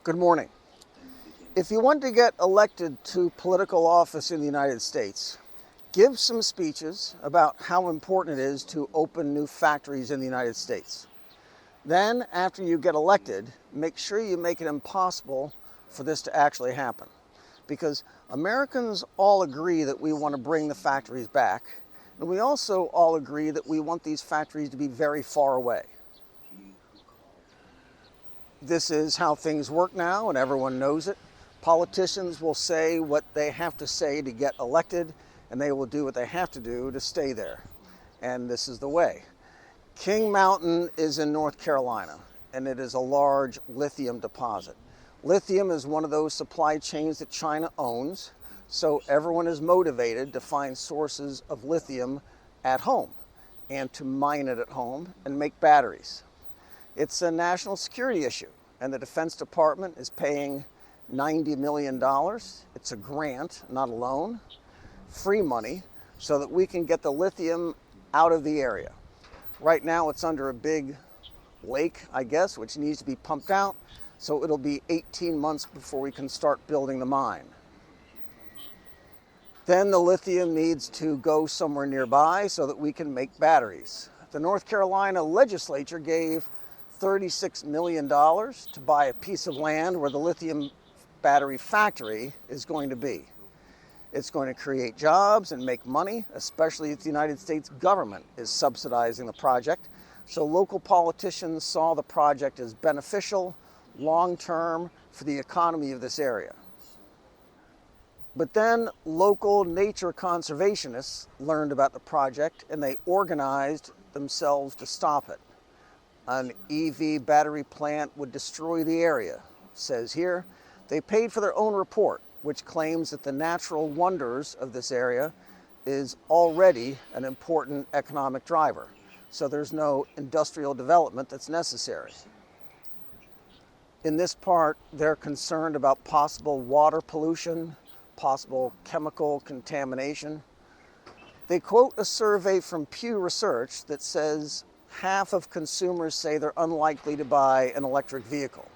Good morning. If you want to get elected to political office in the United States, give some speeches about how important it is to open new factories in the United States. Then, after you get elected, make sure you make it impossible for this to actually happen. Because Americans all agree that we want to bring the factories back, and we also all agree that we want these factories to be very far away. This is how things work now, and everyone knows it. Politicians will say what they have to say to get elected, and they will do what they have to do to stay there. And this is the way. King Mountain is in North Carolina, and it is a large lithium deposit. Lithium is one of those supply chains that China owns, so everyone is motivated to find sources of lithium at home and to mine it at home and make batteries. It's a national security issue, and the Defense Department is paying $90 million. It's a grant, not a loan, free money, so that we can get the lithium out of the area. Right now it's under a big lake, I guess, which needs to be pumped out, so it'll be 18 months before we can start building the mine. Then the lithium needs to go somewhere nearby so that we can make batteries. The North Carolina legislature gave $36 million to buy a piece of land where the lithium battery factory is going to be. It's going to create jobs and make money, especially if the United States government is subsidizing the project. So local politicians saw the project as beneficial long-term for the economy of this area. But then local nature conservationists learned about the project and they organized themselves to stop it. An EV battery plant would destroy the area, it says here. They paid for their own report, which claims that the natural wonders of this area is already an important economic driver. So there's no industrial development that's necessary. In this part, they're concerned about possible water pollution, possible chemical contamination. They quote a survey from Pew Research that says half of consumers say they're unlikely to buy an electric vehicle.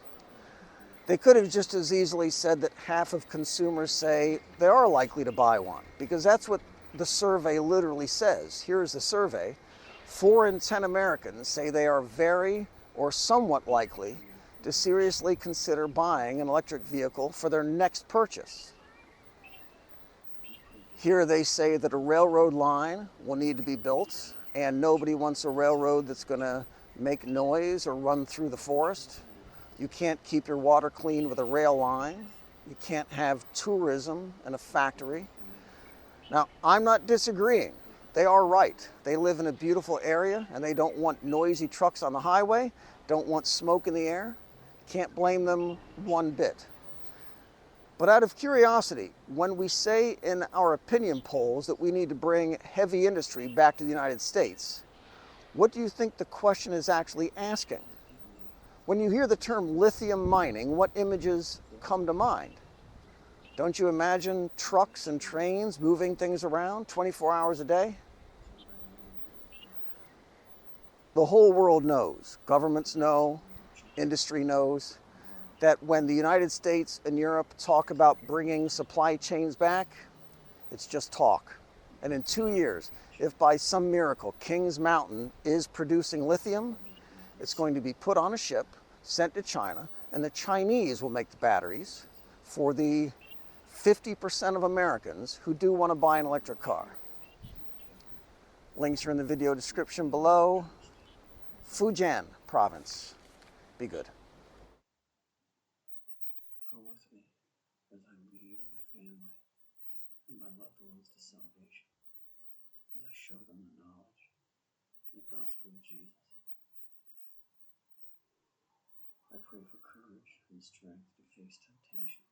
They could have just as easily said that half of consumers say they are likely to buy one, because that's what the survey literally says. Here's the survey. 4 in 10 Americans say they are very or somewhat likely to seriously consider buying an electric vehicle for their next purchase. Here they say that a railroad line will need to be built, and nobody wants a railroad that's going to make noise or run through the forest. You can't keep your water clean with a rail line. You can't have tourism and a factory. Now, I'm not disagreeing. They are right. They live in a beautiful area and they don't want noisy trucks on the highway, don't want smoke in the air. Can't blame them one bit. But out of curiosity, when we say in our opinion polls that we need to bring heavy industry back to the United States, what do you think the question is actually asking? When you hear the term lithium mining, what images come to mind? Don't you imagine trucks and trains moving things around 24 hours a day? The whole world knows, governments know, industry knows, that when the United States and Europe talk about bringing supply chains back, it's just talk. And in 2 years, if by some miracle Kings Mountain is producing lithium, it's going to be put on a ship, sent to China, and the Chinese will make the batteries for the 50% of Americans who do want to buy an electric car. Links are in the video description below. Fujian province. Be good. Go with me as I lead my family and my loved ones to salvation, as I show them the knowledge and the gospel of Jesus. I pray for courage and strength to face temptation.